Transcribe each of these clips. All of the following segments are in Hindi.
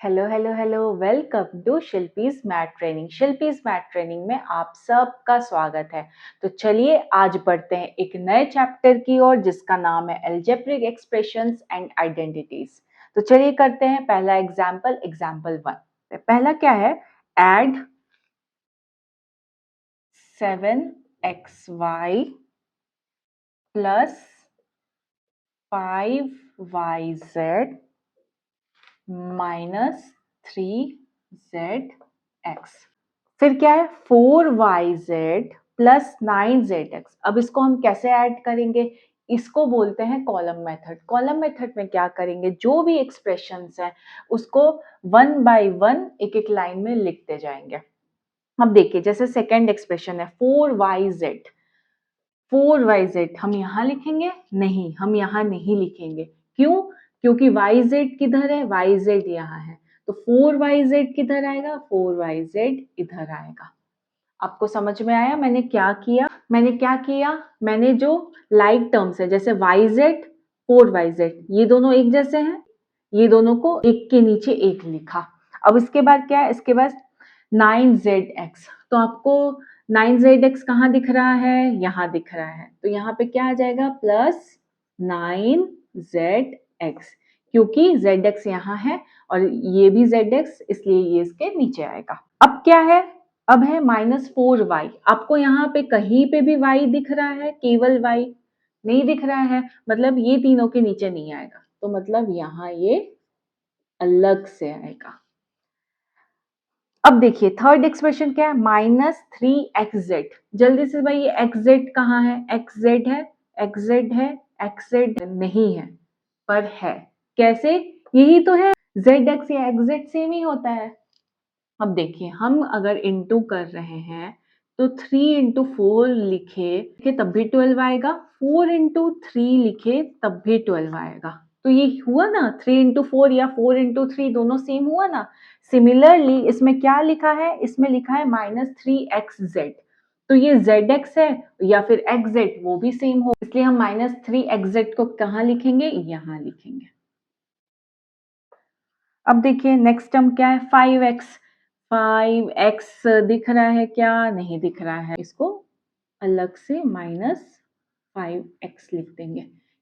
Hello hello hello, welcome to Shilpi's math training. Shilpi's math training में आप सबका स्वागत है। तो चलिए आज बढ़ते हैं एक नए चैप्टर की ओर जिसका नाम है अलजेब्रिक एक्सप्रेशंस एंड आइडेंटिटीज। तो चलिए करते हैं पहला एग्जाम्पल 1। पहला क्या है? Add 7xy plus 5yz minus 3zx। फिर क्या है? 4yz plus 9zx। अब इसको हम कैसे ऐड करेंगे? इसको बोलते हैं कॉलम मेथड। कॉलम मेथड में क्या करेंगे? जो भी एक्सप्रेशंस हैं उसको वन बाय वन एक एक लाइन में लिखते जाएंगे। अब देखिए, जैसे सेकेंड एक्सप्रेशन है 4yz। 4yz हम यहाँ लिखेंगे? नहीं, हम यहाँ नहीं लिखेंगे। क्यों? क्योंकि yz किधर है? yz यहाँ है। तो 4yz किधर आएगा? 4yz इधर आएगा। आपको समझ में आया मैंने क्या किया? मैंने जो लाइक टर्म्स है जैसे yz 4yz, ये दोनों एक जैसे हैं, ये दोनों को एक के नीचे एक लिखा। अब इसके बाद क्या है? इसके बाद 9zx। तो आपको 9zx कहाँ दिख रहा है? यहाँ दिख रहा है। तो यहाँ पे क्या आ जाएगा? प्लस 9zx, क्योंकि zx यहाँ है और ये भी zx, इसलिए ये इसके नीचे आएगा। अब क्या है? अब है -4y। आपको यहाँ पे कहीं पे भी y दिख रहा है? केवल y नहीं दिख रहा है, मतलब ये तीनों के नीचे नहीं आएगा। तो मतलब यहाँ ये अलग से आएगा। अब देखिए थर्ड एक्सप्रेशन क्या है? -3xz। जल्दी से भाई, ये xz कहाँ है? xz है, xz है, xz नहीं है पर है। कैसे? यही तो है, zx या xz सेम ही होता है। अब देखिए, हम अगर इंटू कर रहे हैं तो 3 इंटू 4 लिखे तब भी 12 आएगा, 4 इंटू 3 लिखे तब भी 12 आएगा। तो ये हुआ ना, 3 इंटू 4 या 4 इंटू 3 दोनों सेम हुआ ना। सिमिलरली इसमें क्या लिखा है? इसमें लिखा है -3xz। तो ये zx है या फिर xz, वो भी सेम हो, इसलिए हम -3xz को कहाँ लिखेंगे? यहाँ लिखेंगे। अब देखिए नेक्स्ट टर्म क्या है? 5x। 5x दिख रहा है क्या? नहीं दिख रहा है। इसको अलग से -5x लिख देंगे,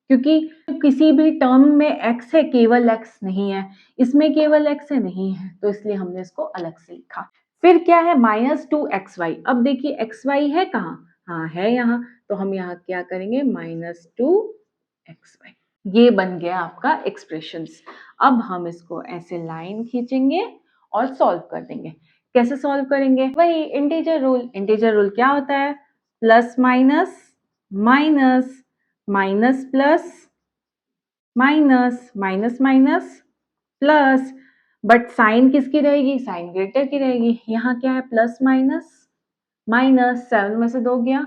क्योंकि किसी भी टर्म में x है, केवल x नहीं है। इसमें केवल x है, नहीं है, तो इसलिए हमने इसको अलग से लिखा। फिर क्या है? -2xy। अब देखिए xy है कहाँ? हाँ है यहाँ। तो हम यहाँ क्या करेंगे? -2xy। ये बन गया आपका एक्सप्रेशंस। अब हम इसको ऐसे लाइन खींचेंगे और सॉल्व कर देंगे। कैसे सॉल्व करेंगे? वही इंटीजर रूल। इंटीजर रूल क्या होता है? Plus minus, minus minus plus, minus minus minus plus. But sign किसकी रहेगी? साइन ग्रेटर की रहेगी। यहाँ क्या है? प्लस माइनस माइनस, 7 में से 2 गया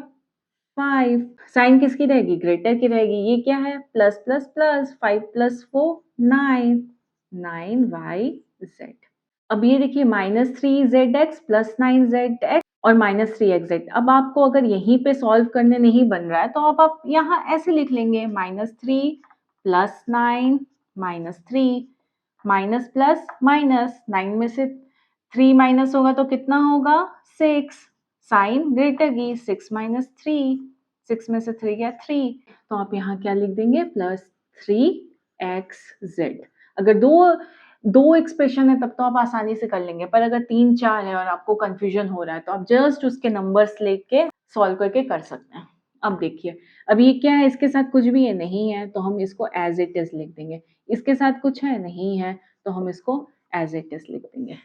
5। साइन किसकी रहेगी? ग्रेटर की रहेगी। ये क्या है? Plus plus plus, 5 plus 4 9, 9yz। अब ये देखिए -3zx प्लस 9zx और -3xz। अब आपको अगर यहीं पे सॉल्व करने नहीं बन रहा है तो आप यहाँ ऐसे लिख लेंगे -3 प्लस 9 -3, माइनस प्लस माइनस, 9 में से 3 माइनस होगा तो कितना होगा? 6। साइन ग्रेटर की, 6 माइनस 3, 6 में से 3 गया 3। तो आप यहाँ क्या लिख देंगे? +3xz। अगर दो एक्सप्रेशन है तब तो आप आसानी से कर लेंगे, पर अगर 3 4 है और आपको कंफ्यूजन हो रहा है तो आप जस्ट उसके नंबर्स लेके सॉल्व करके कर सकते हैं। अब देखिए, अब ये क्या है? इसके साथ कुछ भी है नहीं है, तो हम इसको एज इट इज लिख देंगे। इसके साथ कुछ है नहीं है, तो हम इसको एज इट इज लिख देंगे।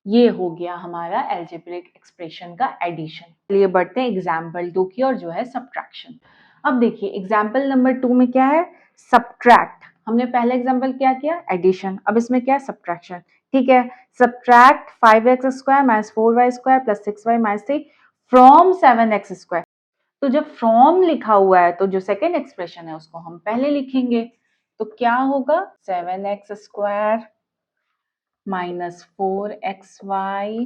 ये हो गया हमारा अलजेब्रिक एक्सप्रेशन का एडिशन। चलिए बढ़ते हैं एग्जाम्पल 2 की और, जो है सब्ट्रैक्शन। अब देखिए एग्जाम्पल नंबर 2 में क्या है? सब्ट्रैक्ट। हमने पहले एग्जाम्पल क्या किया? एडिशन। अब इसमें क्या है? सब्ट्रैक्शन। ठीक है, subtract 5x² minus 4y² plus 6y minus 3 from 7x²। तो जब फ्रॉम लिखा हुआ है तो जो सेकेंड एक्सप्रेशन है उसको हम पहले लिखेंगे। तो क्या होगा? 7x² minus 4xy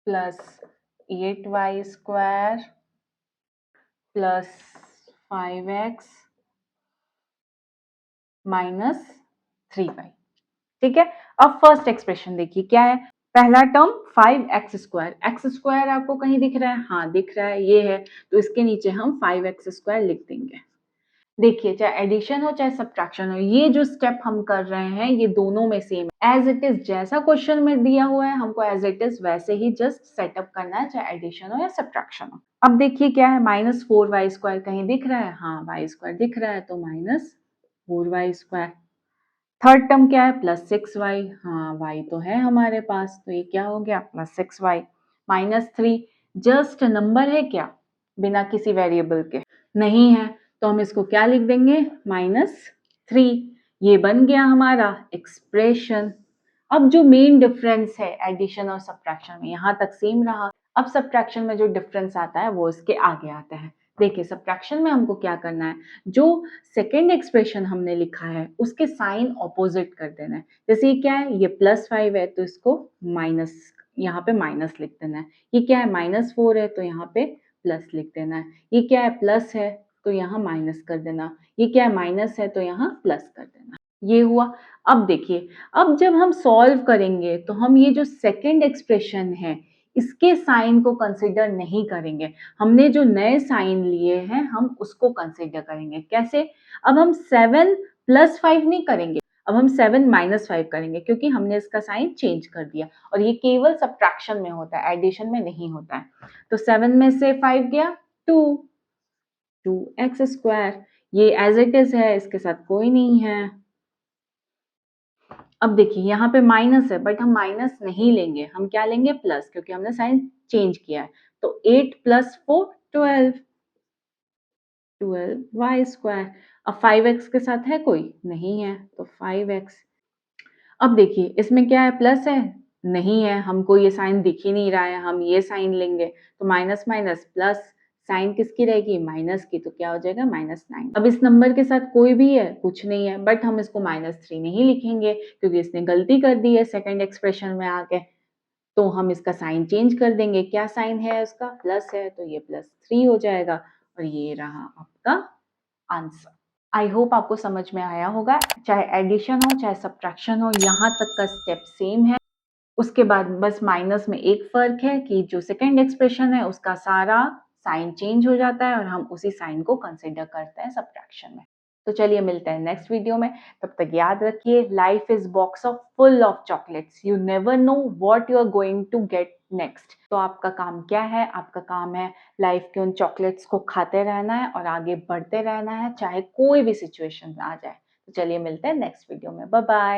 plus 8y² plus 5x minus 3y। ठीक है। अब फर्स्ट एक्सप्रेशन देखिए क्या है। पहला टर्म 5x² x² आपको कहीं दिख रहा है? हाँ दिख रहा है, ये है। तो इसके नीचे हम 5x² लिख देंगे। देखिए चाहे एडिशन हो चाहे सब्ट्रैक्शन हो, ये जो स्टेप हम कर रहे हैं ये दोनों में सेम है। एज इट इज जैसा क्वेश्चन में दिया हुआ है हमको एज इट इज वैसे ही जस्ट सेटअप करना है, चाहे एडिशन हो या सब्ट्रैक्शन हो। अब देखिए क्या है, -4y² कहीं दिख रहा है? हाँ y² दिख रहा है, तो -4y²। थर्ड टर्म क्या है? +6y। हाँ y तो है हमारे पास, तो ये क्या हो गया? +6y। -3 जस्ट नंबर है क्या, बिना किसी वेरिएबल के? नहीं है, तो हम इसको क्या लिख देंगे? -3। ये बन गया हमारा एक्सप्रेशन। अब जो मेन डिफरेंस है एडिशन और सब्ट्रैक्शन में, यहाँ तक सेम रहा। अब सब्ट्रैक्शन में जो डिफरेंस आता है वो इसके आगे आता है। देखिए सब्ट्रैक्शन में हमको क्या करना है, जो सेकेंड एक्सप्रेशन हमने लिखा है उसके साइन ऑपोजिट कर देना है। जैसे ये क्या है, ये +5 है तो इसको माइनस, यहाँ पे माइनस लिख देना है। ये क्या है, -4 है तो यहाँ पे प्लस लिख देना है। ये क्या है, प्लस है तो यहाँ माइनस कर देना। ये क्या है, माइनस है तो यहाँ प्लस कर देना। ये हुआ। अब देखिए, अब जब हम सॉल्व करेंगे तो हम ये जो सेकेंड एक्सप्रेशन है इसके साइन को कंसिडर नहीं करेंगे। हमने जो नए साइन लिए हैं हम उसको कंसिडर करेंगे। कैसे? अब हम 7 + 5 नहीं करेंगे, अब हम 7 - 5 करेंगे, क्योंकि हमने इसका साइन चेंज कर दिया। और ये केवल सब्ट्रैक्शन में होता है, एडिशन में नहीं होता है। तो 7 में से 5 गया 2, 2x²। ये एज इट इज है, इसके साथ कोई नहीं है। अब देखिए यहाँ पे माइनस है, बट हम माइनस नहीं लेंगे, हम क्या लेंगे? प्लस, क्योंकि हमने साइन चेंज किया है। तो 8 + 4 12, 12y²। अब 5x के साथ है कोई? नहीं है, तो 5x। अब देखिए इसमें क्या है, प्लस है? नहीं है, हमको ये साइन दिख ही नहीं रहा है, हम ये साइन लेंगे। तो माइनस माइनस प्लस, साइन किसकी रहेगी? माइनस की, तो क्या हो जाएगा? -9। अब इस नंबर के साथ कोई भी है? कुछ नहीं है, बट हम इसको -3 नहीं लिखेंगे क्योंकि इसने गलती कर दी है सेकंड एक्सप्रेशन में आके। तो हम इसका साइन चेंज कर देंगे। क्या साइन है उसका? प्लस है, तो ये +3 हो जाएगा। और ये रहा आपका आंसर। आई होप आपको समझ में आया होगा। चाहे एडिशन हो चाहे सब्ट्रैक्शन हो, यहाँ तक का स्टेप सेम है। उसके बाद बस माइनस में एक फ़र्क है कि जो सेकंड एक्सप्रेशन है उसका सारा साइन चेंज हो जाता है और हम उसी साइन को कंसिडर करते हैं सब्ट्रैक्शन में। तो चलिए मिलते हैं नेक्स्ट वीडियो में। तब तक याद रखिए, life is box of full of chocolates, you never know what you are going to get next. तो आपका काम क्या है? आपका काम है लाइफ के उन चॉकलेट्स को खाते रहना है और आगे बढ़ते रहना है, चाहे कोई भी सिचुएशन आ जाए। तो चलिए मिलते हैं नेक्स्ट वीडियो में। Bye bye.